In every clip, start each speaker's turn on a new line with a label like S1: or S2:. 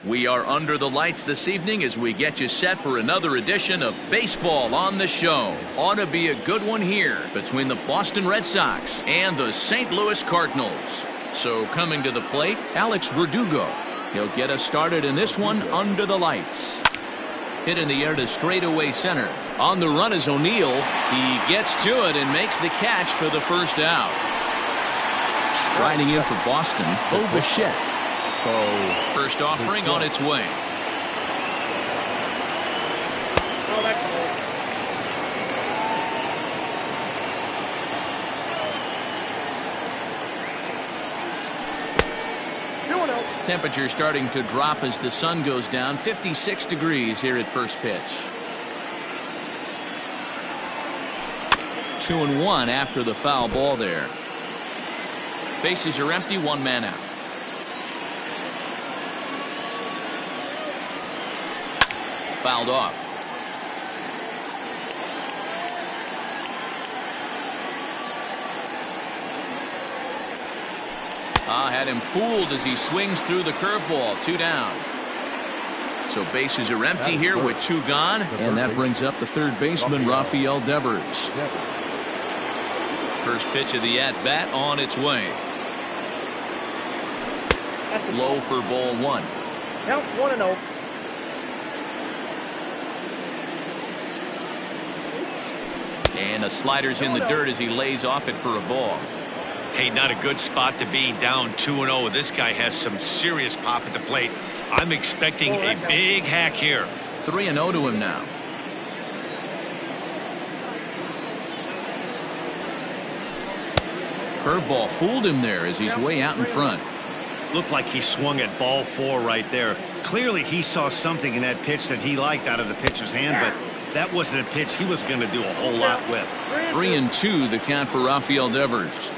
S1: We are under the lights this evening as we get you set for another edition of Baseball on the Show. Ought to be a good one here between the Boston Red Sox and the St. Louis Cardinals. So coming to the plate, Alex Verdugo. He'll get us started in this one under the lights. Hit in the air to straightaway center. On the run is O'Neill. He gets to it and makes the catch for the first out. Striding in for Boston, Bo Bichette. First offering on its way. Temperature starting to drop as the sun goes down. 56 degrees here at first pitch. 2-1 after the foul ball there. Bases are empty, one man out. Fouled off. Had him fooled as he swings through the curveball. 2 down. So bases are empty here with 2 gone. And that brings up the third baseman, Rafael Devers. First pitch of the at-bat on its way. Low for ball 1.
S2: Count 1-0.
S1: And a slider's in the dirt as he lays off it for a ball.
S3: Hey, not a good spot to be, down 2-0. This guy has some serious pop at the plate. I'm expecting a big hack here.
S1: 3-0 to him now. Curveball fooled him there as he's way out in front.
S3: Looked like he swung at ball 4 right there. Clearly he saw something in that pitch that he liked out of the pitcher's hand, but that wasn't a pitch he was going to do a whole lot with.
S1: 3-2 the count for Rafael Devers.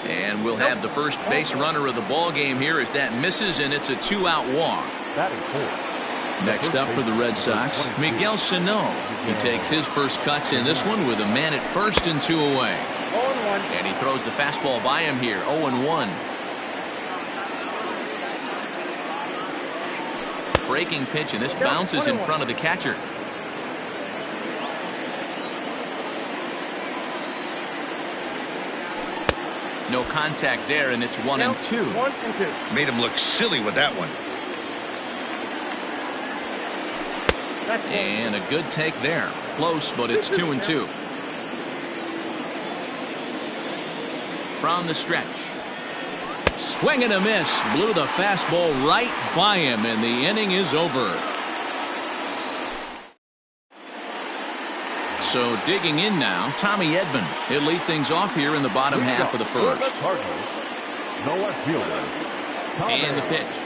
S1: And we'll have the first base runner of the ball game here as that misses, and it's a 2-out walk. Next up for the Red Sox, Miguel Sano. He takes his first cuts in this one with a man at first and 2 away. And he throws the fastball by him here. 0-1. Breaking pitch, and this bounces in front of the catcher. No contact there, and it's 1-2.
S3: Made him look silly with that one.
S1: And a good take there. Close, but it's 2-2. From the stretch. Swing and a miss. Blew the fastball right by him, and the inning is over. So digging in now, Tommy Edman. He'll lead things off here in the bottom half of the first. And the pitch.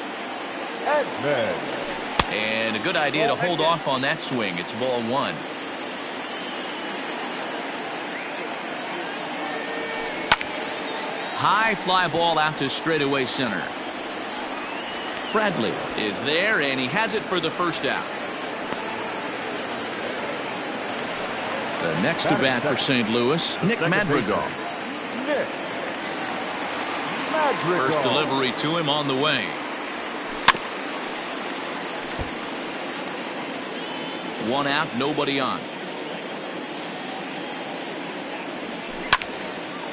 S1: And a good idea to hold off on that swing. It's ball 1. High fly ball out to straightaway center. Bradley is there, and he has it for the first out. The next to bat for St. Louis, Nick Madrigal. First delivery to him on the way. One out, nobody on.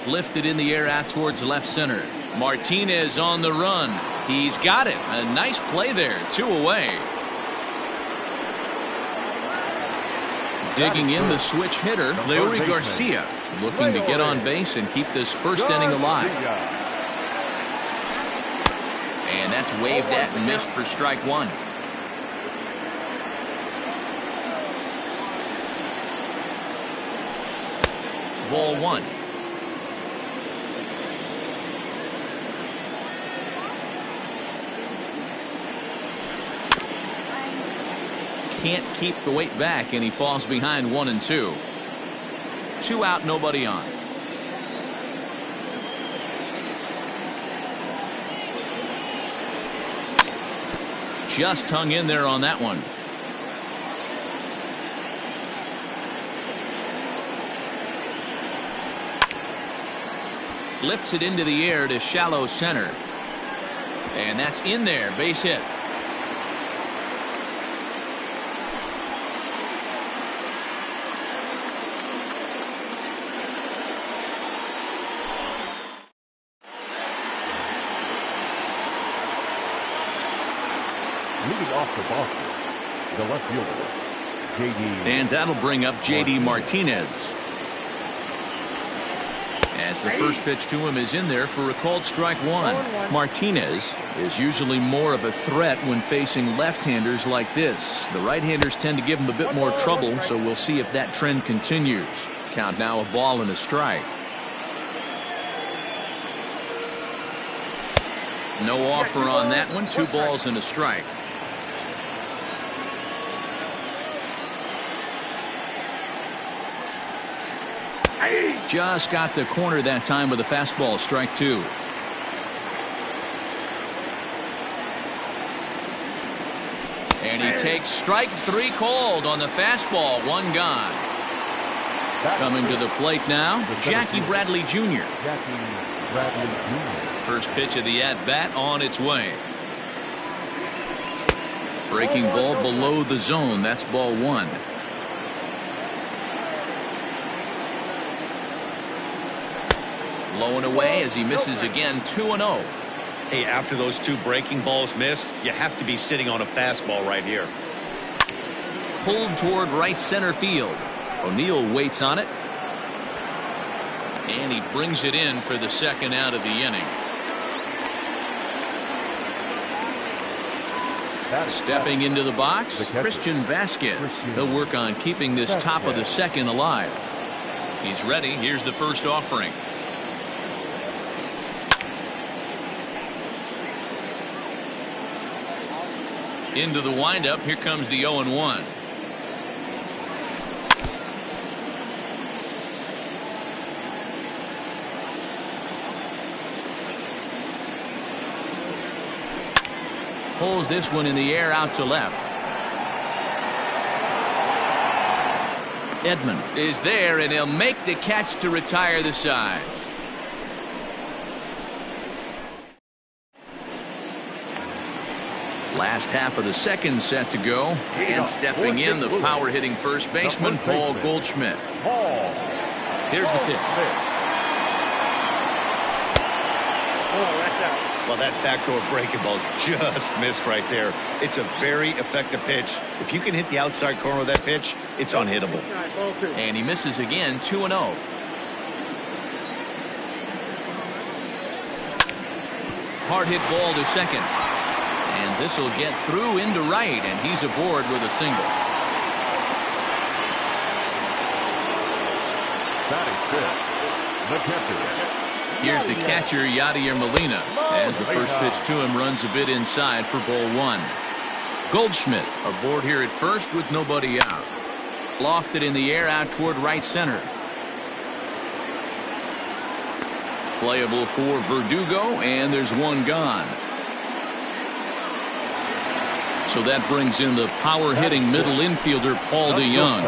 S1: Lifted in the air out towards left center. Martinez on the run. He's got it. A nice play there. 2 away. Digging in the switch hitter, Leury Garcia, looking to get on base and keep this first inning alive. And that's waved at and missed for strike 1. Ball 1. Can't keep the weight back, and he falls behind 1-2. 2 out, nobody on. Just hung in there on that one. Lifts it into the air to shallow center. And that's in there. Base hit.
S2: Leading off for Boston, the left fielder, J.D.
S1: And that'll bring up J.D. Martinez. As the first pitch to him is in there for a called strike one. Martinez is usually more of a threat when facing left-handers like this. The right-handers tend to give him a bit more trouble, so we'll see if that trend continues. Count now a ball and a strike. No offer on that one. 2 balls and a strike. Just got the corner that time with a fastball. Strike 2. And he takes strike 3 called on the fastball. 1 gone. Coming to the plate now, Jackie Bradley Jr. First pitch of the at-bat on its way. Breaking ball below the zone. That's ball 1. Low and away as he misses again. 2-0.
S3: Hey, after those 2 breaking balls missed, you have to be sitting on a fastball right here.
S1: Pulled toward right center field. O'Neill waits on it. And he brings it in for the second out of the inning. Stepping into the box, Christian Vasquez. He'll work on keeping this top of the second alive. He's ready. Here's the first offering. Into the windup. Here comes the 0-1. Pulls this one in the air out to left. Edman is there, and he'll make the catch to retire the side. Last half of the second set to go. And stepping in, the power hitting first baseman, Paul Goldschmidt. Here's the pitch.
S3: Well, that backdoor breaking ball just missed right there. It's a very effective pitch. If you can hit the outside corner of that pitch, it's unhittable.
S1: And he misses again. 2-0. Hard hit ball to second. And this will get through into right, and he's aboard with a single. Here's the catcher, Yadier Molina, as the first pitch to him runs a bit inside for ball 1. Goldschmidt aboard here at first with nobody out. Lofted in the air out toward right center. Playable for Verdugo, and there's 1 gone. So that brings in the power hitting middle infielder Paul DeYoung.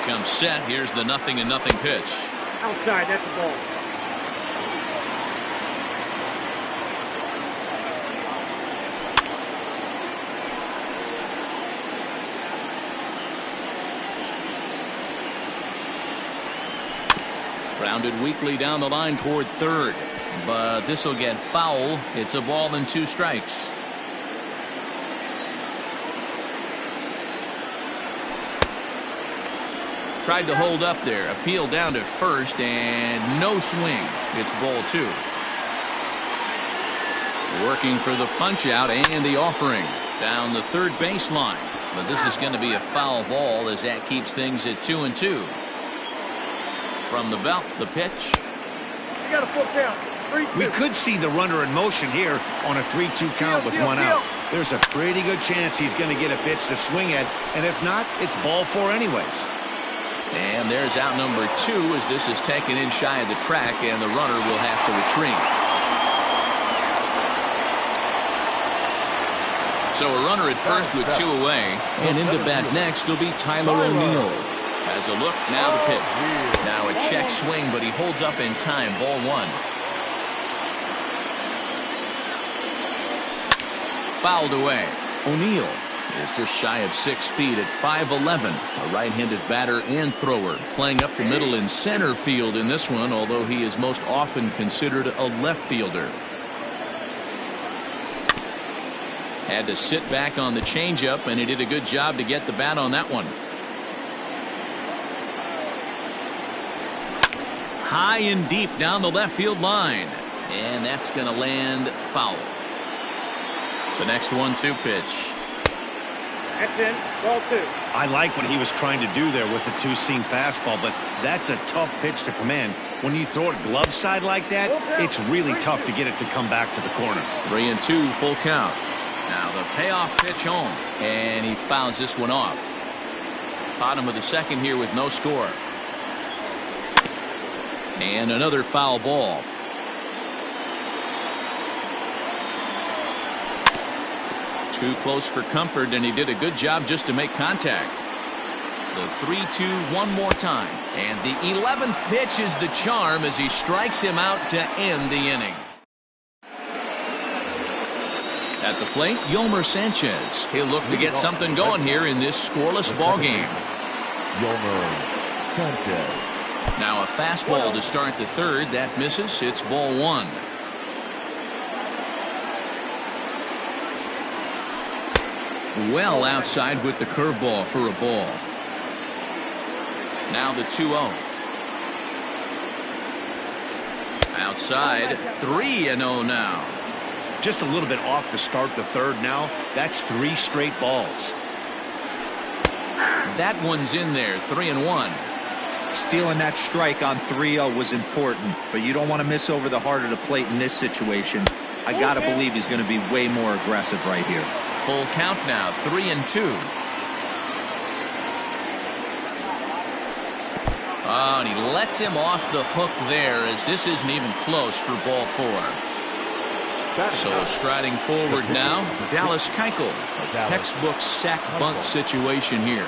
S1: Comes set. Here's the 0-0 pitch.
S4: Outside, that's the ball.
S1: Grounded weakly down the line toward third. But this will get foul. It's a ball and 2 strikes. Tried to hold up there. Appeal down to first and no swing. It's ball 2. Working for the punch out and the offering down the third baseline. But this is going to be a foul ball as that keeps things at 2-2. From the belt, the pitch.
S4: You got a full count.
S3: We could see the runner in motion here on a 3-2 count with 1 out. There's a pretty good chance he's going to get a pitch to swing at, and if not, it's ball 4 anyways.
S1: And there's out number 2 as this is taken in shy of the track, and the runner will have to retreat. So a runner at first with 2 away, and into bat next will be Tyler O'Neill. Has a look, now the pitch. Now a check swing, but he holds up in time. Ball 1. fouled away. O'Neal is just shy of 6 feet at 5'11", a right-handed batter and thrower, playing up the middle in center field in this one, although he is most often considered a left fielder. Had to sit back on the changeup, and he did a good job to get the bat on that one. High and deep down the left field line, and that's going to land foul. The next 1-2 pitch.
S4: That's in. Ball 2.
S3: I like what he was trying to do there with the two-seam fastball, but that's a tough pitch to command. When you throw it glove side like that, it's really tough to get it to come back to the corner.
S1: 3-2, full count. Now the payoff pitch home, and he fouls this one off. Bottom of the second here with no score. And another foul ball. Too close for comfort, and he did a good job just to make contact. The 3-2 one more time, and the 11th pitch is the charm as he strikes him out to end the inning. At the plate, Yolmer Sanchez. He'll look to get something going here in this scoreless ball game.
S2: Yolmer Sanchez.
S1: Now a fastball to start the third. That misses. It's ball 1. Well outside with the curveball for a ball. Now the 2-0. Outside, 3-0 now.
S3: Just a little bit off to start the third now. That's 3 straight balls.
S1: That one's in there, 3-1.
S5: Stealing that strike on 3-0 was important, but you don't want to miss over the heart of the plate in this situation. I got to believe he's going to be way more aggressive right here.
S1: Full count now, 3-2. Oh, and he lets him off the hook there as this isn't even close for ball 4. So striding forward now, Dallas Keuchel. A textbook sack bunt situation here.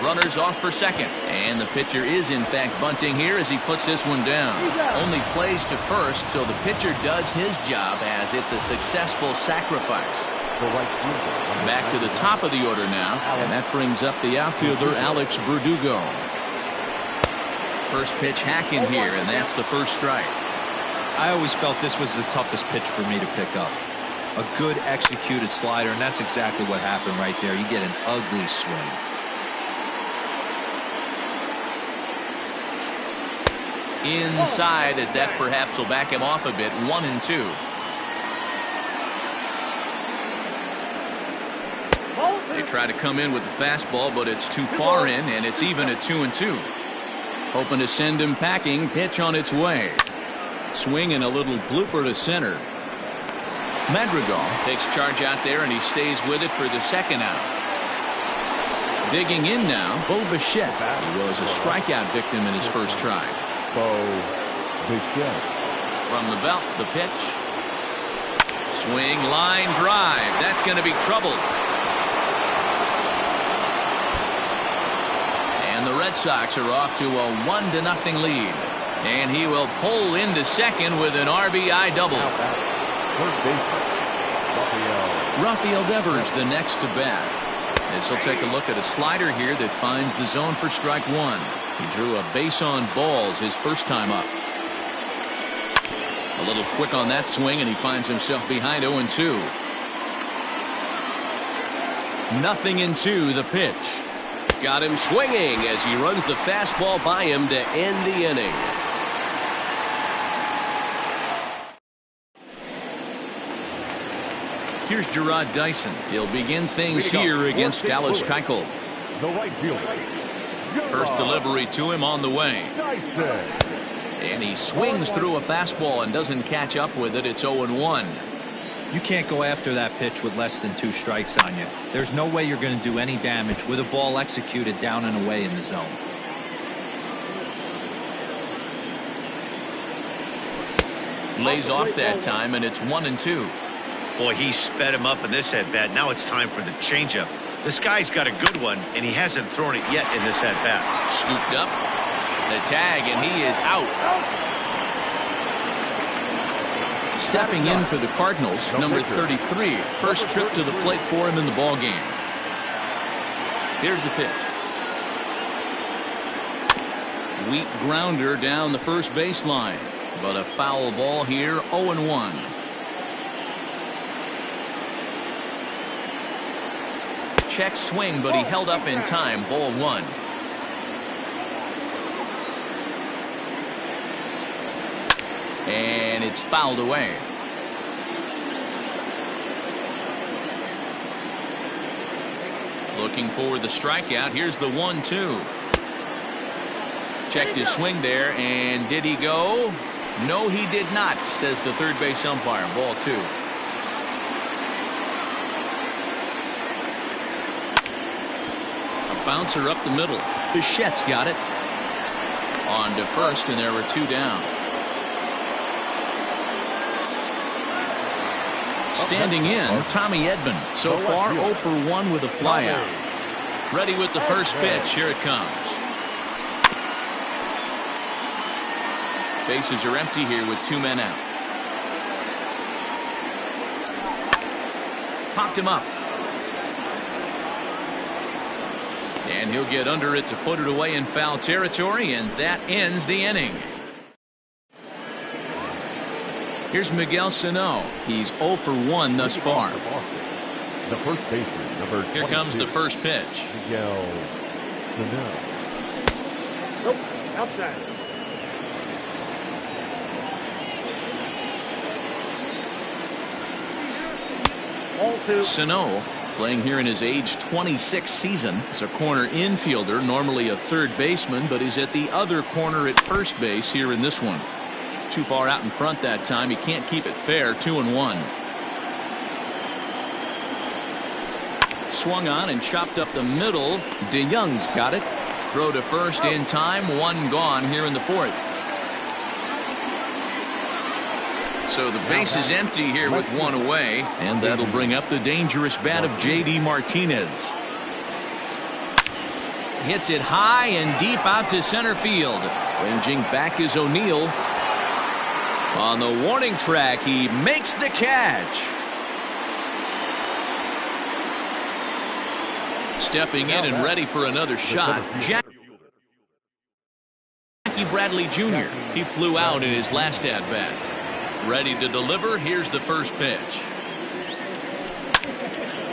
S1: Runners off for second. And the pitcher is in fact bunting here as he puts this one down. Only plays to first, so the pitcher does his job as it's a successful sacrifice. Back to the top of the order now, and that brings up the outfielder Alex Verdugo. First pitch hacking here, and that's the first strike.
S5: I always felt this was the toughest pitch for me to pick up. A good executed slider, and that's exactly what happened right there. You get an ugly swing.
S1: Inside, as that perhaps will back him off a bit. 1-2. They try to come in with the fastball, but it's too far in, and it's even at 2-2. Hoping to send him packing. Pitch on its way. Swing and a little blooper to center. Madrigal takes charge out there, and he stays with it for the second out. Digging in now, Bo Bichette. He was a strikeout victim in his first try.
S2: Bo Bichette.
S1: From the belt, the pitch. Swing, line drive. That's going to be trouble. And the Red Sox are off to a 1-0 lead. And he will pull into second with an RBI double. Rafael Devers the next to bat. This will take a look at a slider here that finds the zone for strike 1. He drew a base on balls his first time up. A little quick on that swing, and he finds himself behind 0-2. 0-2 the pitch. Got him swinging as he runs the fastball by him to end the inning. Here's Gerard Dyson. He'll begin things here against Dallas Keuchel.
S2: The right fielder.
S1: First delivery to him on the way. And he swings through a fastball and doesn't catch up with it. It's 0-1.
S5: You can't go after that pitch with less than 2 strikes on you. There's no way you're going to do any damage with a ball executed down and away in the zone.
S1: Lays off that time, and it's 1-2.
S3: Boy, he sped him up in this at-bat. Now it's time for the changeup. This guy's got a good one, and he hasn't thrown it yet in this at-bat.
S1: Scooped up. The tag, and he is out. Stepping in for the Cardinals, number 33. First trip to the plate for him in the ball game. Here's the pitch. Weak grounder down the first baseline, but a foul ball here, 0-1. Check swing, but he held up in time. Ball one. And it's fouled away. Looking for the strikeout. Here's the 1-2. Checked his swing there, and did he go? No, he did not, says the third base umpire. Ball two. A bouncer up the middle. Bichette's got it. On to first, and there were two down. Standing in, Tommy Edman. So far, 0 for 1 with a flyout. Ready with the first pitch. Here it comes. Bases are empty here with two men out. Popped him up. And he'll get under it to put it away in foul territory, and that ends the inning. Here's Miguel Sano. He's 0 for 1 thus far.
S2: The first baseman, number 22.
S1: Here comes the first pitch.
S2: Miguel Sano.
S4: Nope, outside. Ball two.
S1: Sano, playing here in his age 26 season, is a corner infielder, normally a third baseman, but is at the other corner at first base here in this one. Too far out in front that time. He can't keep it fair. 2-1. Swung on and chopped up the middle. DeYoung's got it. Throw to first in time. One gone here in the fourth. So the base is empty here with one away, and that'll bring up the dangerous bat of J.D. Martinez. Hits it high and deep out to center field. Ranging back is O'Neill. On the warning track, he makes the catch. Stepping in and ready for another shot, Jackie Bradley Jr. He flew out in his last at-bat. Ready to deliver. Here's the first pitch.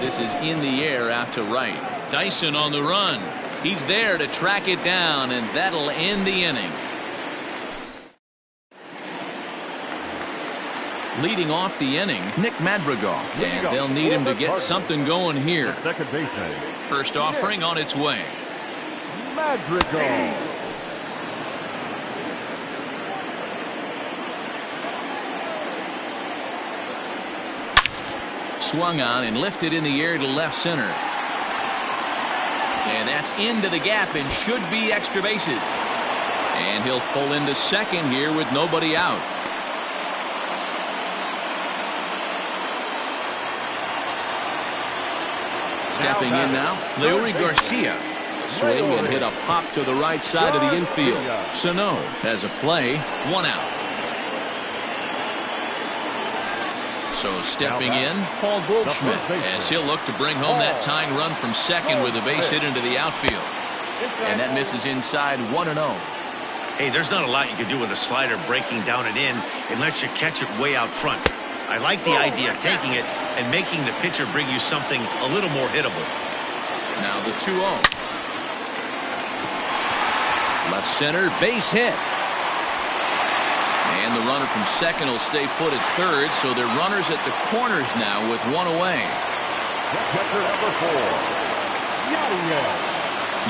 S1: This is in the air out to right. Dyson on the run. He's there to track it down, and that'll end the inning. Leading off the inning, Nick Madrigal, and they'll need him to get something going here.
S2: Second baseman.
S1: First offering on its way.
S2: Madrigal.
S1: Swung on and lifted in the air to left center. And that's into the gap and should be extra bases. And he'll pull into second here with nobody out. Stepping in now, Leury Garcia. Swing and hit a pop to the right side of the infield. Sano has a play, one out. So stepping in, Paul Goldschmidt, as he'll look to bring home that tying run from second with a base hit into the outfield. And that misses inside 1-0.
S3: Hey, there's not a lot you can do with a slider breaking down and in unless you catch it way out front. I like the idea of taking it and making the pitcher bring you something a little more hittable.
S1: Now the 2-0. Left center, base hit. And the runner from second will stay put at third, so they're runners at the corners now with one away.
S2: Catcher number 4.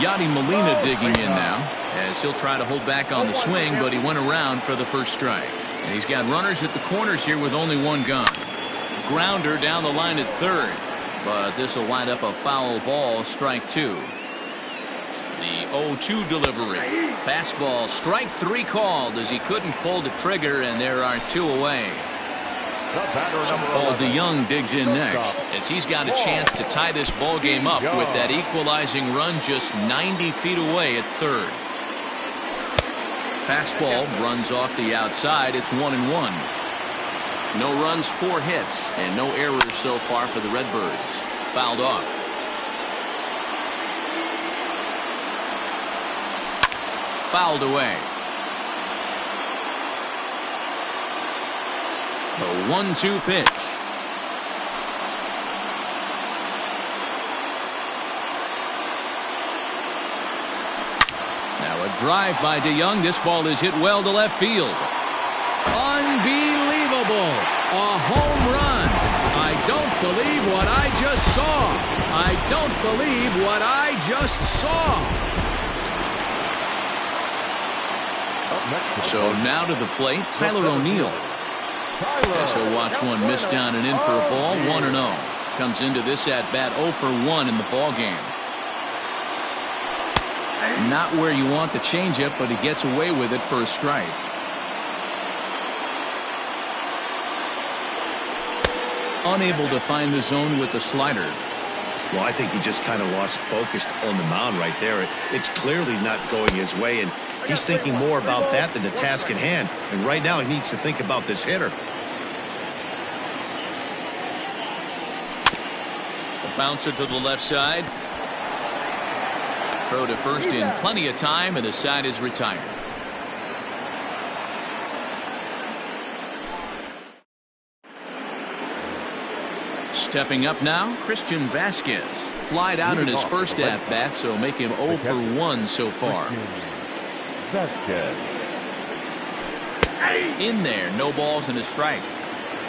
S1: Yadi Molina digging in now, as he'll try to hold back on the swing, but he went around for the first strike. And he's got runners at the corners here with only one gone. Grounder down the line at third, but this will wind up a foul ball, strike two. The 0-2 delivery. Fastball, strike three called as he couldn't pull the trigger, and there are two away. Paul DeYoung digs in next as he's got a chance to tie this ball game up with that equalizing run just 90 feet away at third. Fastball runs off the outside. It's 1-1. No runs, 4 hits, and no errors so far for the Redbirds. Fouled off. Fouled away. The 1-2 pitch. Now a drive by DeYoung. This ball is hit well to left field. Unbelievable. A home run. I don't believe what I just saw. I don't believe what I just saw. So now to the plate, Tyler O'Neill. Guess he'll watch one miss down and in for a ball. 1-0. Comes into this at bat 0 for 1 in the ball game. Not where you want the changeup, but he gets away with it for a strike. Unable to find the zone with the slider.
S3: Well, I think he just kind of lost focus on the mound right there. It's clearly not going his way, and he's thinking more about that than the task at hand. And right now he needs to think about this hitter.
S1: A bouncer to the left side. Throw to first in plenty of time, and the side is retired. Stepping up now, Christian Vasquez. Flied out in his first at-bat, so make him 0 for 1 so far. In there, no balls and a strike.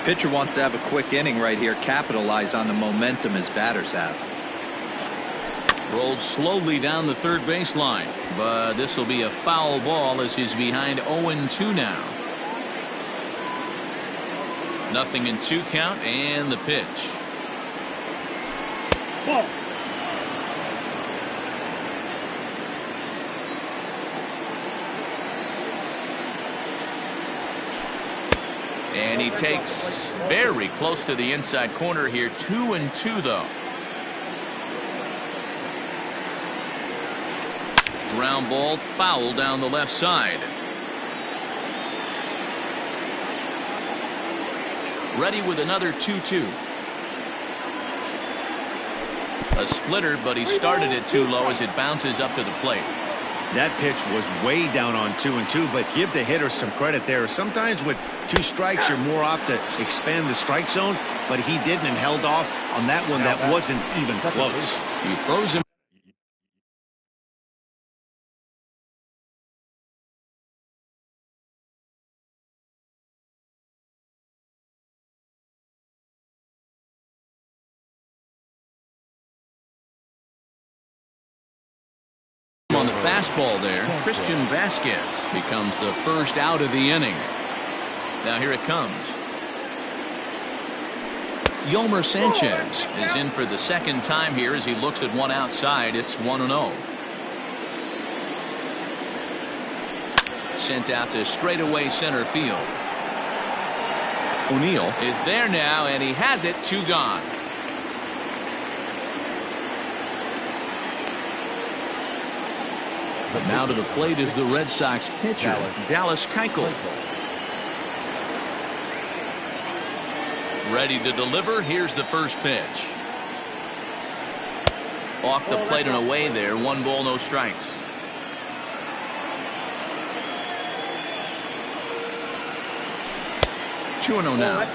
S5: Pitcher wants to have a quick inning right here, capitalize on the momentum his batters have.
S1: Rolled slowly down the third baseline, but this will be a foul ball as he's behind 0-2 now. 0-2 count and the pitch.
S4: Ball.
S1: And he takes very close to the inside corner here. 2-2 though. Ground ball foul down the left side. Ready with another 2-2. A splitter, but he started it too low as it bounces up to the plate.
S3: That pitch was way down on 2-2, but give the hitter some credit there. Sometimes with 2 strikes, you're more off to expand the strike zone, but he didn't and held off on that one that wasn't even close.
S1: He throws him on the fastball there. Christian Vasquez becomes the first out of the inning. Now here it comes. Yomer Sanchez is in for the second time here as he looks at one outside. It's 1-0. Sent out to straightaway center field. O'Neill is there now, and he has it. 2 gone. But now to the plate is the Red Sox pitcher, Dallas Keuchel. Ready to deliver. Here's the first pitch. Off the plate and away there. 1 ball, no strikes. Two-0 now.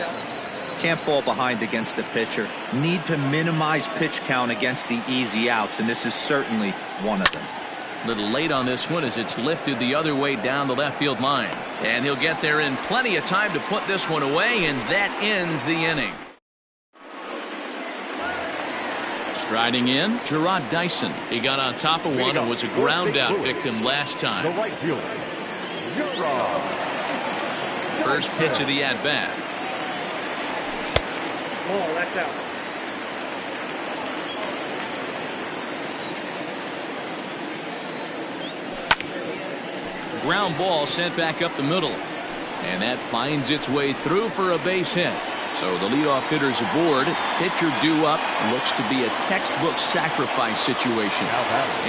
S5: Can't fall behind against the pitcher. Need to minimize pitch count against the easy outs, and this is certainly one of them.
S1: Little late on this one as it's lifted the other way down the left field line. And he'll get there in plenty of time to put this one away, and that ends the inning. Striding in, Gerard Dyson. He got on top of one and was a ground out victim last time. First pitch of the at-bat.
S4: Ball, that's out.
S1: Ground ball sent back up the middle, and that finds its way through for a base hit. So the leadoff hitter's aboard. Pitcher due up. Looks to be a textbook sacrifice situation.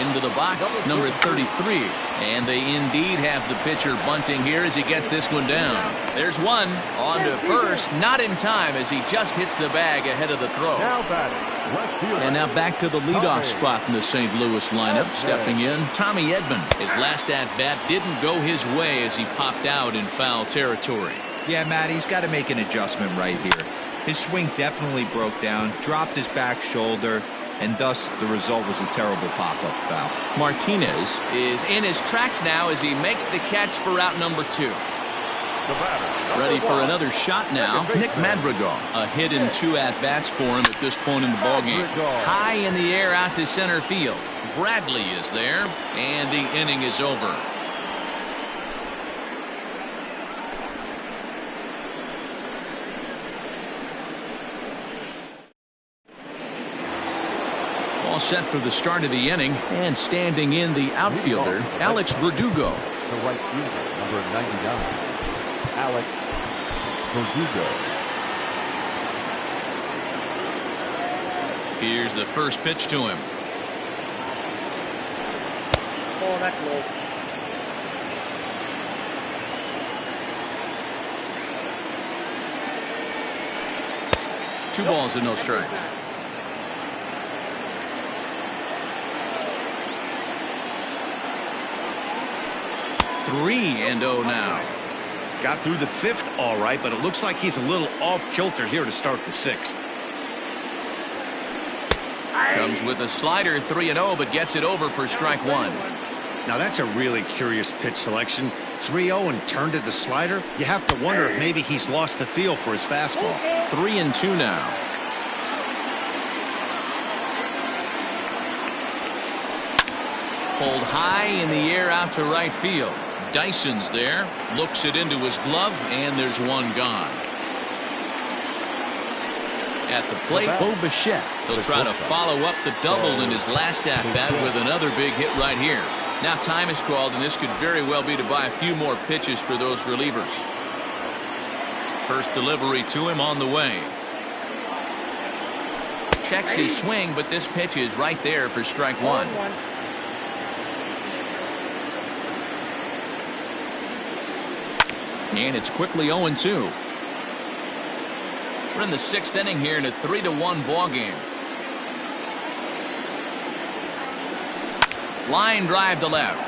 S1: Into the box, number 33. And they indeed have the pitcher bunting here as he gets this one down. There's one on to first, not in time as he just hits the bag ahead of the throw.
S2: Now batting, left fielder.
S1: And now back to the leadoff spot in the St. Louis lineup. Stepping in, Tommy Edman. His last at-bat didn't go his way as he popped out in foul territory.
S5: Yeah, Matt, he's got to make an adjustment right here. His swing definitely broke down, dropped his back shoulder, and thus the result was a terrible pop-up foul.
S1: Martinez is in his tracks now as he makes the catch for out number 2. Ready for another shot now. Nick Madrigal. A hit in 2 at-bats for him at this point in the ballgame. High in the air out to center field. Bradley is there, and the inning is over. All set for the start of the inning, and standing in the outfielder, Alex Verdugo.
S2: The right fielder, number 99, Alex Verdugo.
S1: Here's the first pitch to him.
S4: Oh, that close.
S1: 2 balls and no strikes. Three and 0 now.
S3: Got through the 5th all right, but it looks like he's a little off kilter here to start the 6th.
S1: Comes with a slider, 3-0, but gets it over for strike 1.
S3: Now that's a really curious pitch selection. 3-0 and turned to the slider. You have to wonder if maybe he's lost the feel for his fastball.
S1: 3-2 now. Pulled high in the air out to right field. Dyson's there, looks it into his glove, and there's one gone. At the plate, Bo Bichette. He'll try to follow up the double in his last at-bat with another big hit right here. Now time is called, and this could very well be to buy a few more pitches for those relievers. First delivery to him on the way. Checks his swing, but this pitch is right there for strike 1. And it's quickly 0-2. We're in the 6th inning here in a 3-1 ball game. Line drive to left.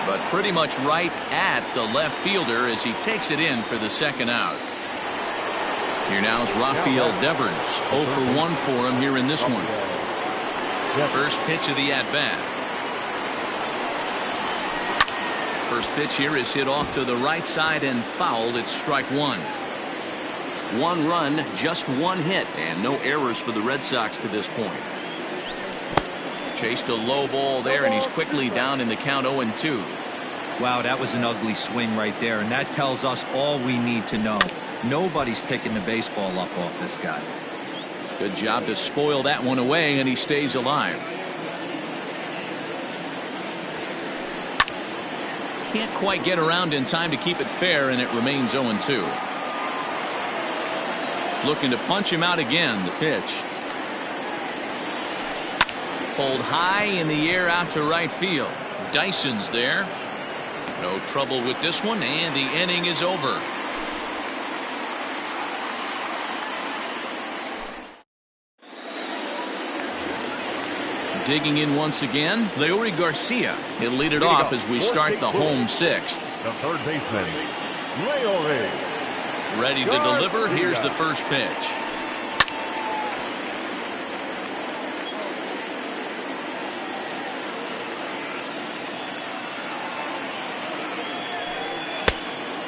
S1: But pretty much right at the left fielder as he takes it in for the 2nd out. Here now is Rafael Devers. 0 for 1 for him here in this one. First pitch of the at-bat. First pitch here is hit off to the right side and fouled. It's strike 1. 1 run, just 1 hit, and no errors for the Red Sox to this point. Chased a low ball there, and he's quickly down in the count 0-2.
S5: Wow, that was an ugly swing right there, and that tells us all we need to know. Nobody's picking the baseball up off this guy.
S1: Good job to spoil that one away, and he stays alive. Can't quite get around in time to keep it fair, and it remains 0-2. Looking to punch him out again. The pitch. Pulled high in the air out to right field. Dyson's there. No trouble with this one, and the inning is over. Digging in once again, Leury Garcia. He'll lead it off as we start the home 6th.
S2: The third baseman, Leury.
S1: Ready to deliver. Here's the first pitch.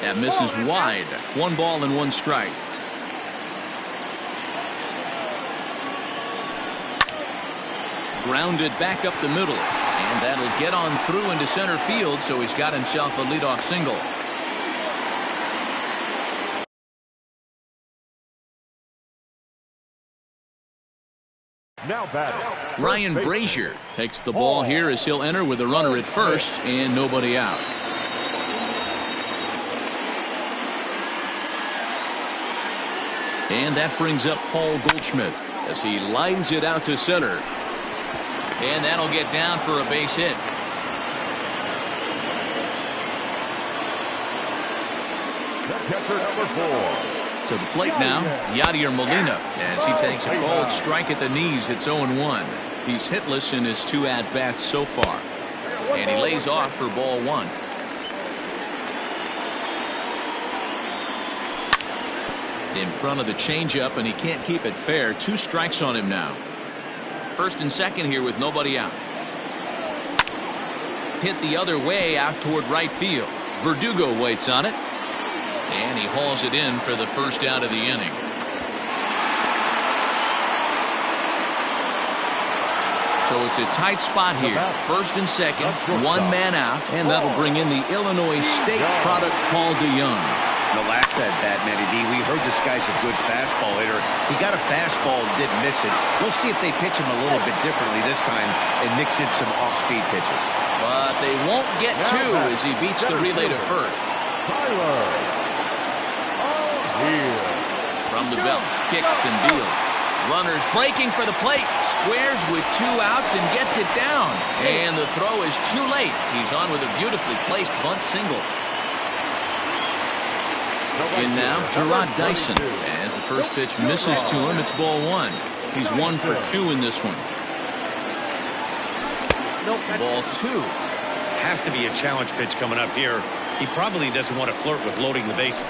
S1: That misses wide. 1 ball and 1 strike. Grounded back up the middle, and that'll get on through into center field, so he's got himself a leadoff single.
S2: Now batting,
S1: Ryan Brazier takes the ball here as he'll enter with a runner at first and nobody out. And that brings up Paul Goldschmidt as he lines it out to center. And that'll get down for a base hit.
S2: The catcher, number 4.
S1: To the plate now, Yadier Molina, as he takes a called strike at the knees. It's 0-1. He's hitless in his 2 at-bats so far. And he lays off for ball 1. In front of the changeup, and he can't keep it fair. 2 strikes on him now. First and second here with nobody out. Hit the other way out toward right field. Verdugo waits on it. And he hauls it in for the first out of the inning. So it's a tight spot here. First and second, 1 man out, and that'll bring in the Illinois State product, Paul DeYoung.
S3: The last at-bat, Matty D, we heard this guy's a good fastball hitter. He got a fastball and didn't miss it. We'll see if they pitch him a little bit differently this time and mix in some off-speed pitches.
S1: But they won't get 2 as he beats the relay to first. From the belt, kicks and deals. Runners breaking for the plate. Squares with 2 outs and gets it down. And the throw is too late. He's on with a beautifully placed bunt single. In now, Gerard Dyson. As the first pitch misses to him, it's ball 1. He's 1 for 2 in this one. Ball 2.
S3: Has to be a challenge pitch coming up here. He probably doesn't want to flirt with loading the bases.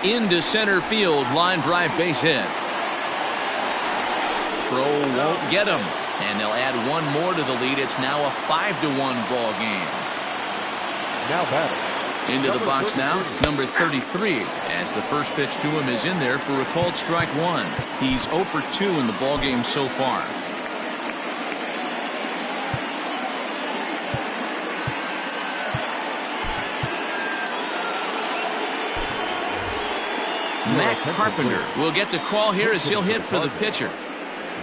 S1: Into center field, line drive, base hit. Throw won't get him, and they'll add 1 more to the lead. It's now a 5-1 ball game.
S2: Now batting.
S1: Into the box now, number 33, as the first pitch to him is in there for a called strike 1. He's 0 for 2 in the ball game so far. Matt Carpenter will get the call here as he'll hit for the pitcher.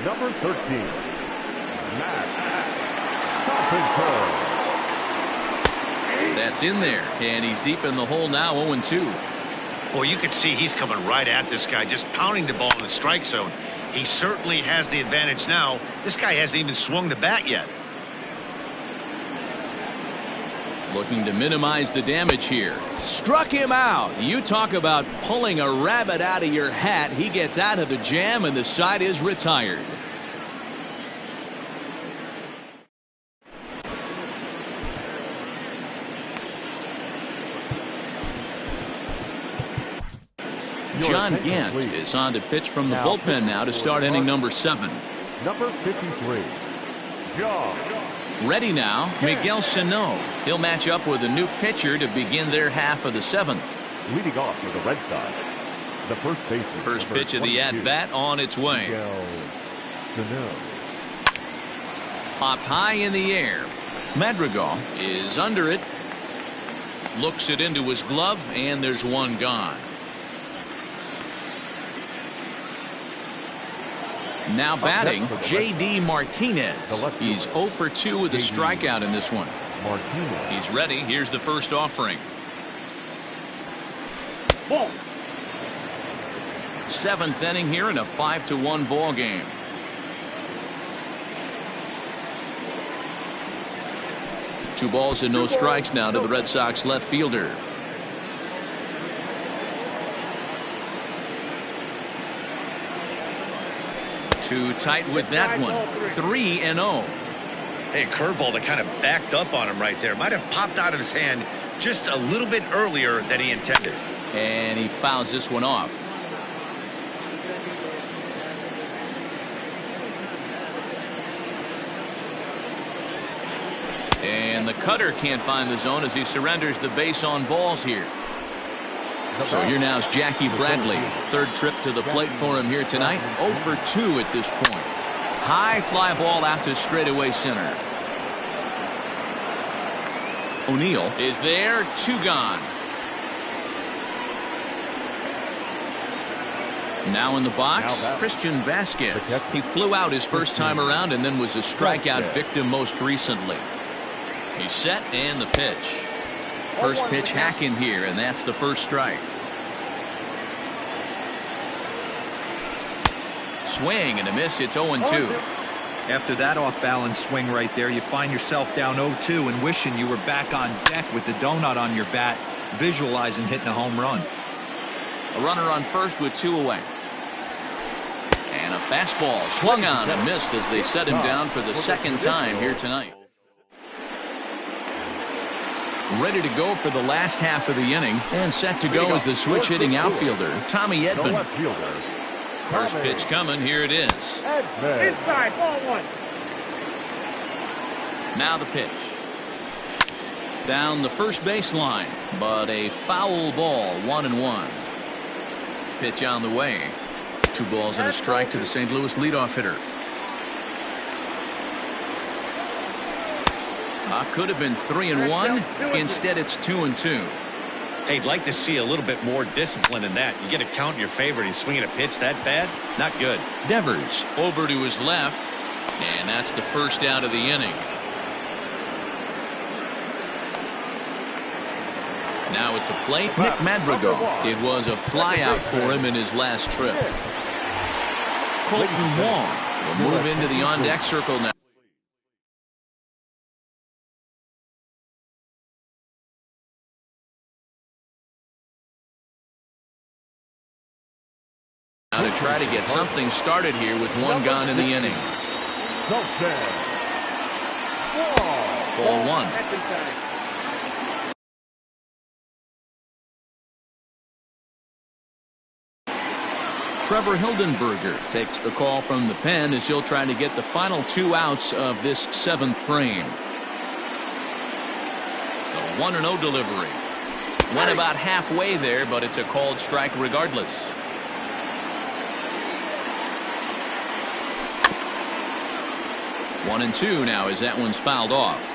S2: Number 13, Matt Carpenter.
S1: That's in there, and he's deep in the hole now, 0-2.
S3: Well, you can see he's coming right at this guy, just pounding the ball in the strike zone. He certainly has the advantage now. This guy hasn't even swung the bat yet.
S1: Looking to minimize the damage here. Struck him out. You talk about pulling a rabbit out of your hat. He gets out of the jam, and the side is retired. John Gant is on to pitch from the bullpen now to start inning number 7.
S2: Number 53, John.
S1: Ready now, Miguel Sano. He'll match up with a new pitcher to begin their half of the 7th.
S2: Leading off with the Red Sox, the first baseman.
S1: First pitch of the at-bat on its way. Popped high in the air. Madrigal is under it. Looks it into his glove, and there's 1 gone. Now batting, J.D. Martinez. He's 0 for 2 with a strikeout in this one. He's ready. Here's the first offering. 7th inning here in a 5-1 ball game. Two balls and no strikes now to the Red Sox left fielder. Too tight with that one. 3-0.
S3: Hey, curveball that kind of backed up on him right there. Might have popped out of his hand just a little bit earlier than he intended.
S1: And he fouls this one off. And the cutter can't find the zone as he surrenders the base on balls here. So here now is Jackie Bradley. Third trip to the plate for him here tonight. 0 for 2 at this point. High fly ball out to straightaway center. O'Neill is there. 2 gone. Now in the box, Christian Vasquez. He flew out his first time around and then was a strikeout victim most recently. He's set and the pitch. First pitch hack in here, and that's the first strike. Swing and a miss. It's 0-2.
S5: After that off-balance swing right there, you find yourself down 0-2 and wishing you were back on deck with the donut on your bat, visualizing hitting a home run.
S1: A runner on first with 2 away. And a fastball swung on and missed as they set him down for the second time here tonight. Ready to go for the last half of the inning and set to go as the switch hitting outfielder, Tommy Edman. First pitch coming. Here it is.
S4: Inside, ball 1.
S1: Now the pitch. Down the first baseline, but a foul ball, 1-1. Pitch on the way. 2 balls and a strike to the St. Louis leadoff hitter. Could have been 3-1. Instead, it's 2-2.
S3: Hey, I'd like to see a little bit more discipline in that. You get a count in your favor and he's swinging a pitch that bad? Not good.
S1: Devers over to his left, and that's the first out of the inning. Now at the plate, Nick Madrigal. It was a flyout for him in his last trip. Colton Wong will move into the on-deck circle now. Now to try to get something started here with 1 gone in the inning. Ball 1. Trevor Hildenberger takes the call from the pen as he'll try to get the final 2 outs of this 7th frame. The 1-0 delivery. Went about halfway there, but it's a called strike regardless. One and 2 now as that one's fouled off.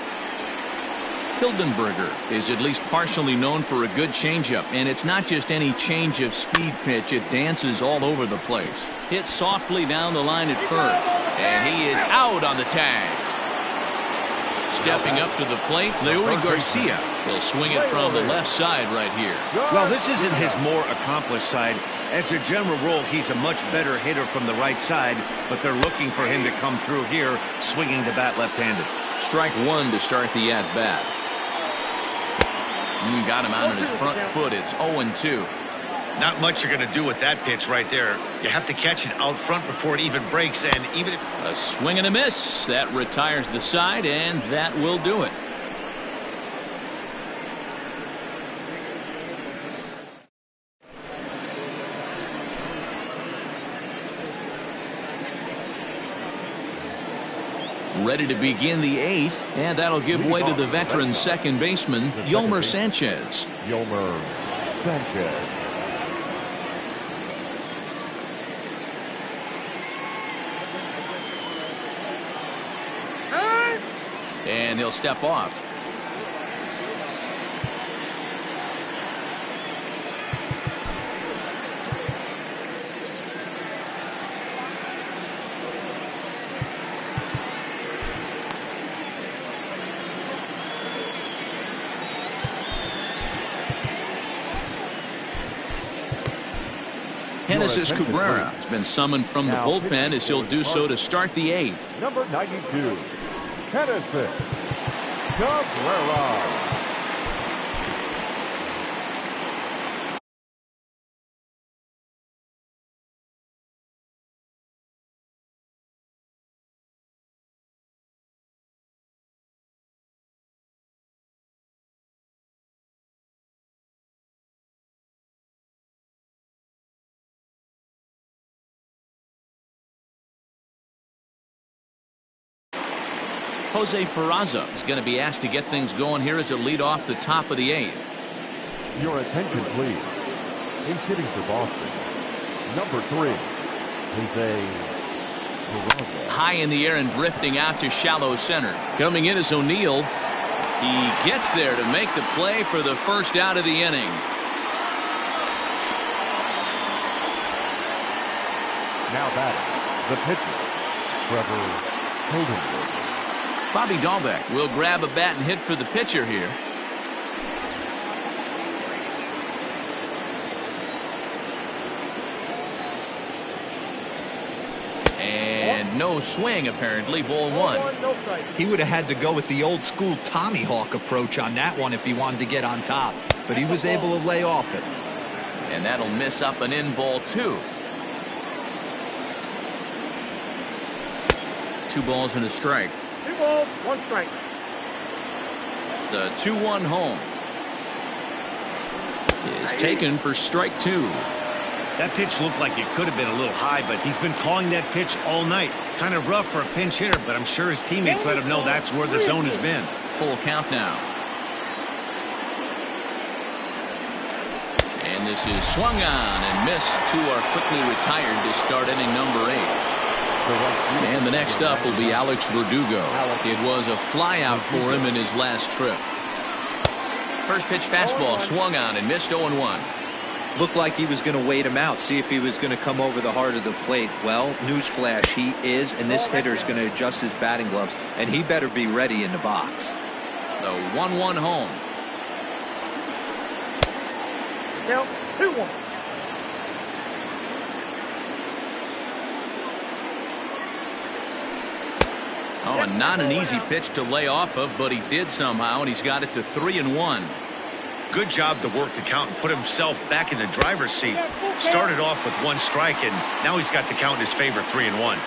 S1: Hildenberger is at least partially known for a good changeup, and it's not just any change of speed pitch. It dances all over the place. Hit softly down the line at first, and he is out on the tag. Stepping up to the plate, Leury Garcia will swing it from the left side right here.
S3: Well, this isn't his more accomplished side. As a general rule, he's a much better hitter from the right side, but they're looking for him to come through here, swinging the bat left-handed.
S1: Strike 1 to start the at-bat. Got him out on his front foot. It's 0-2.
S3: Not much you're going to do with that pitch right there. You have to catch it out front before it even breaks, and even if...
S1: A swing and a miss. That retires the side, and that will do it. Ready to begin the 8th, and that'll give way to the veteran second baseman, Yolmer Sanchez.
S2: Yolmer Sanchez.
S1: And he'll step off. Genesis Cabrera has been summoned from the bullpen as he'll do so to start the 8th.
S2: Number 92, Genesis Cabrera.
S1: Jose Peraza is going to be asked to get things going here as a lead off the top of the 8th.
S2: Your attention, please. In hitting for Boston, number 3, Jose Peraza.
S1: High in the air and drifting out to shallow center. Coming in is O'Neill. He gets there to make the play for the first out of the inning.
S2: Now batting, the pitcher, Trevor Hildenberger.
S1: Bobby Dahlbeck will grab a bat and hit for the pitcher here. And and no swing apparently. Ball one.
S4: No strike.
S5: He would have had to go with the old school Tommy Hawk approach on that one if he wanted to get on top, but he was able to lay off it.
S1: And that'll miss up and in. Ball two. 2 balls and a strike.
S4: 2 balls, 1 strike.
S1: The 2-1 home is taken for strike 2.
S3: That pitch looked like it could have been a little high, but he's been calling that pitch all night. Kind of rough for a pinch hitter, but I'm sure his teammates let him know that's where the zone has been.
S1: Full count now. And this is swung on and missed. 2 are quickly retired to start inning number 8. And the next up will be Alex Verdugo. It was a flyout for him in his last trip. First pitch fastball swung on and missed. 0-1.
S5: Looked like he was going to wait him out, see if he was going to come over the heart of the plate. Well, newsflash, he is, and this hitter's going to adjust his batting gloves, and he better be ready in the box.
S1: The 1-1 home.
S4: Count 2-1.
S1: Oh, and not an easy pitch to lay off of, but he did somehow, and he's got it to 3-1.
S3: Good job to work the count and put himself back in the driver's seat. Started off with 1 strike, and now he's got the count in his favor, 3-1.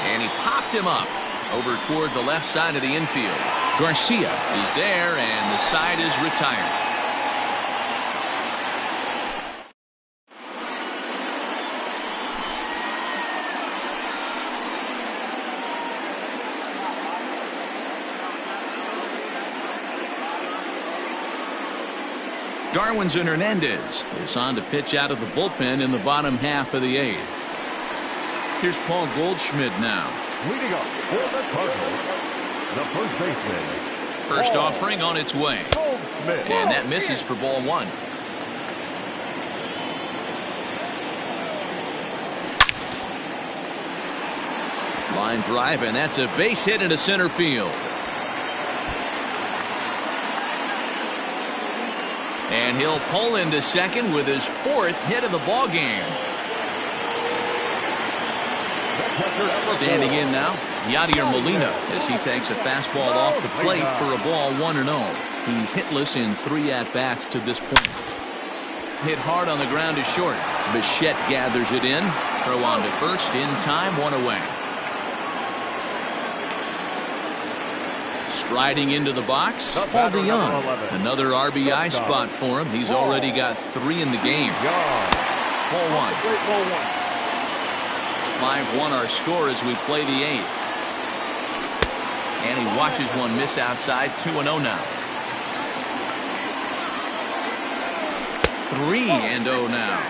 S1: And he popped him up over toward the left side of the infield. Garcia is there, and the side is retired. Darwinzon Hernandez is on to pitch out of the bullpen in the bottom half of the 8th. Here's Paul Goldschmidt now.
S2: Leading up for the Cardinals, the first baseman.
S1: First offering on its way.
S2: Goldschmidt.
S1: And that misses for ball 1. Line drive, and that's a base hit into center field. And he'll pull into second with his 4th hit of the ball game. Standing in now, Yadier Molina, as he takes a fastball off the plate for a ball 1-0. He's hitless in 3 at-bats to this point. Hit hard on the ground to short. Bichette gathers it in. Throw on to first in time, 1 away. Striding into the box, Paul DeYoung. Another RBI spot for him. He's already got 3 in the game. Ball 1. 5-1 our score as we play the 8th. And he watches one miss outside. 2-0 now. 3-0 now.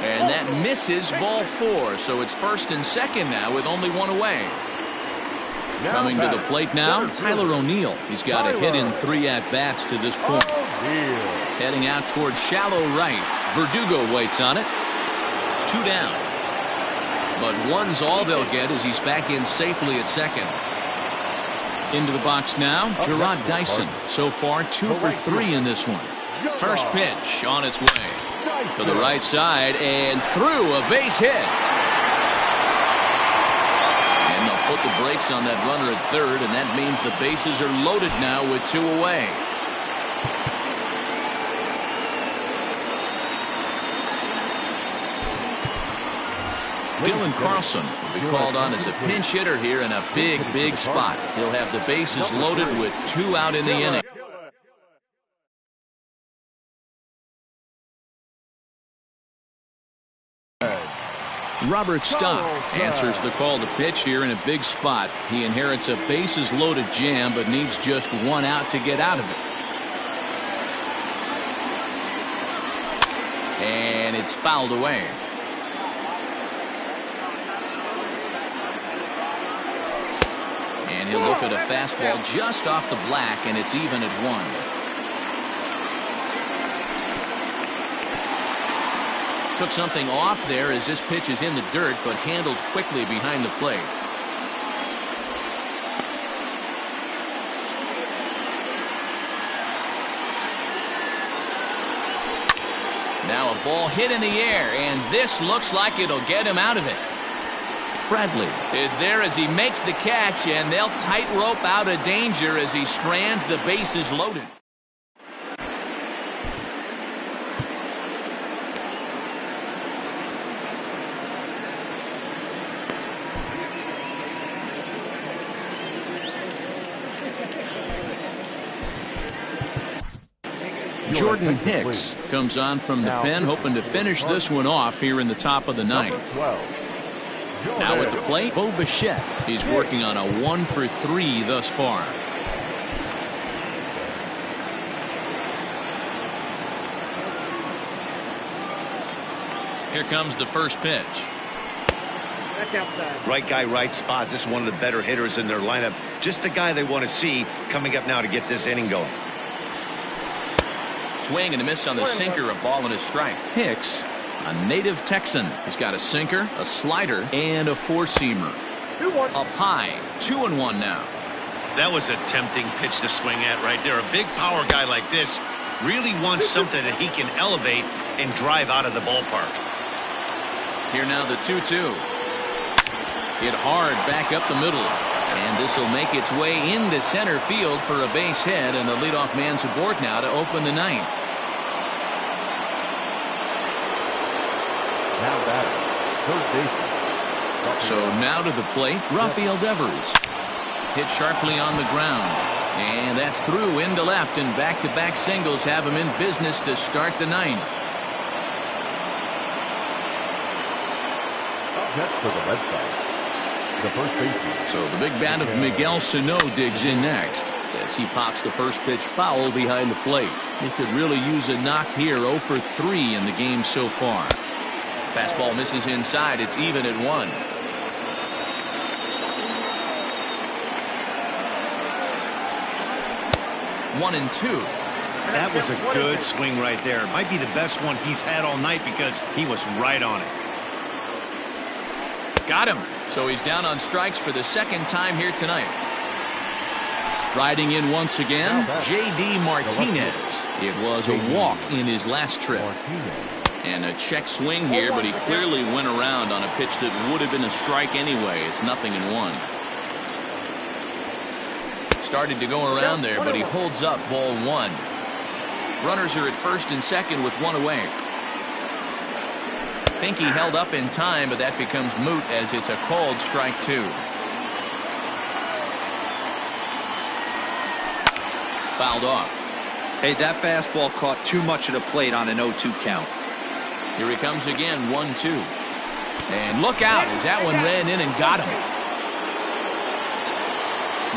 S1: And that misses. Ball 4. So it's first and second now with only 1 away. Coming to the plate now, Tyler O'Neill. He's got a hit in 3 at-bats to this point. Heading out towards shallow right. Verdugo waits on it. 2 down. But 1's all they'll get as he's back in safely at second. Into the box now, Gerard Dyson. So far 2 for 3 in this one. First pitch on its way. To the right side and through, a base hit. And they'll put the brakes on that runner at third, and that means the bases are loaded now with 2 away. Dylan Carlson will be called on as a pinch hitter here in a big, big spot. He'll have the bases loaded with 2 out in the inning. Robert Stock answers the call to pitch here in a big spot. He inherits a bases loaded jam, but needs just 1 out to get out of it. And it's fouled away. And he'll look at a fastball just off the black, and it's even at 1. Took something off there as this pitch is in the dirt, but handled quickly behind the plate. Now a ball hit in the air, and this looks like it'll get him out of it. Bradley is there as he makes the catch, and they'll tightrope out of danger as he strands the bases loaded. Jordan Hicks comes on from the pen, hoping to finish this one off here in the top of the ninth. Now at the plate, Bo Bichette. He's working on a 1-for-3 thus far. Here comes the first pitch.
S3: Right guy, right spot. This is one of the better hitters in their lineup. Just the guy they want to see coming up now to get this inning going.
S1: Swing and a miss on the sinker, a ball and a strike. Hicks, a native Texan, has got a sinker, a slider, and a four-seamer. Up high, 2-1 now.
S3: That was a tempting pitch to swing at right there. A big power guy like this really wants something that he can elevate and drive out of the ballpark.
S1: Here now the 2-2. Hit hard back up the middle. And this will make its way into center field for a base hit, and the leadoff man's aboard now to open the ninth.
S2: Now batting, third baseman.
S1: So now to the plate, Rafael Devers. Hit sharply on the ground. And that's through into left, and back-to-back singles have him in business to start the ninth.
S2: That's for the Red Sox. The first baseman.
S1: So the big bat of Miguel Sano digs in next as he pops the first pitch foul behind the plate. He could really use a knock here. 0-for-3 in the game so far. Fastball misses inside. It's even at 1. One and two.
S3: That was a good swing right there. Might be the best one he's had all night because he was right on it.
S1: Got him. So he's down on strikes for the second time here tonight. Riding in once again, J.D. Martinez. It was a walk in his last trip. And a check swing here, but he clearly went around on a pitch that would have been a strike anyway. It's 0-1. Started to go around there, but he holds up ball 1. Runners are at first and second with 1 away. Think he held up in time, but that becomes moot as it's a called strike 2. Fouled off.
S5: Hey, that fastball caught too much of the plate on an 0-2 count.
S1: Here he comes again, 1-2. And look out as that one ran in and got him.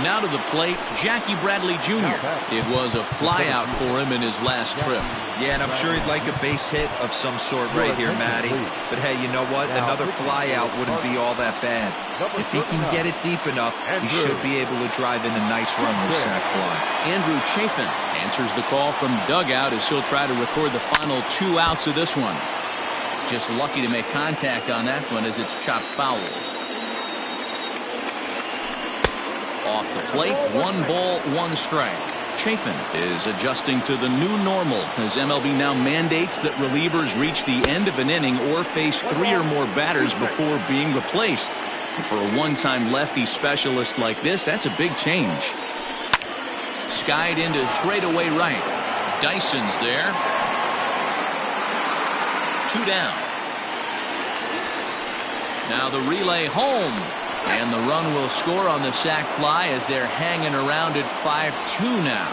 S1: Now to the plate, Jackie Bradley Jr. It was a flyout for him in his last trip.
S5: Yeah, and I'm sure he'd like a base hit of some sort right here, Matty. But hey, you know what? Another flyout wouldn't be all that bad. If he can get it deep enough, he should be able to drive in a nice run with sac fly.
S1: Andrew Chafin answers the call from dugout as he'll try to record the final 2 outs of this one. Just lucky to make contact on that one as it's chopped foul. Off the plate, 1 ball, 1 strike. Chafin is adjusting to the new normal as MLB now mandates that relievers reach the end of an inning or face 3 or more batters before being replaced. And for a one-time lefty specialist like this, that's a big change. Skied into straightaway right. Dyson's there. 2 down. Now the relay home. And the run will score on the sac fly as they're hanging around at 5-2 now.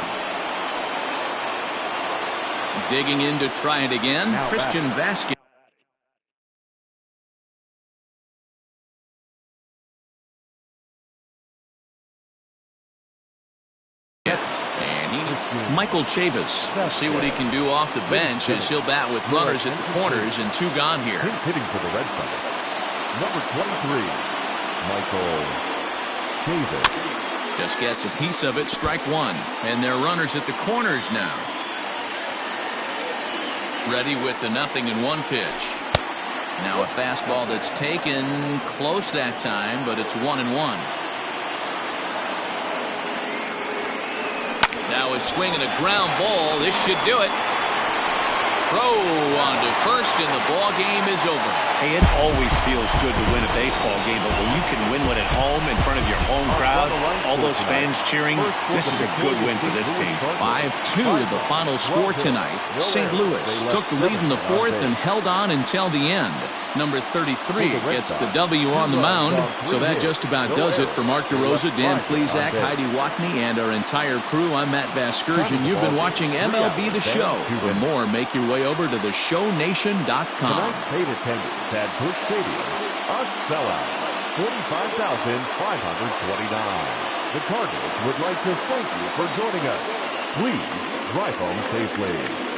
S1: Digging in to try it again, Christian Vasquez. And Michael Chavis. We'll see what he can do off the bench as he'll bat with runners at the corners and 2 gone here.
S2: Hitting for the Red Sox, number 23. Michael Chavis.
S1: Just gets a piece of it, strike 1. And they're runners at the corners now. Ready with the 0-1 pitch. Now a fastball that's taken close that time, but it's 1-1. Now a swing and a ground ball. This should do it. Throw on to first, and the ball game is over.
S3: Hey, it always feels good to win a baseball game, but when you can win one at home in front of your home crowd, all those fans cheering, this is a good win for this team.
S1: 5-2 the final score tonight. St. Louis took the lead in the fourth and held on until the end. Number 33 gets the W on the mound. So that just about does it for Mark DeRosa, Dan Plesac, Heidi Watney, and our entire crew. I'm Matt Vasgersian. You've been watching MLB The Show. For more, make your way over to theshownation.com.
S2: Tonight's paid attendance at Busch Stadium, a sellout, 45,529. The Cardinals would like to thank you for joining us. Please drive home safely.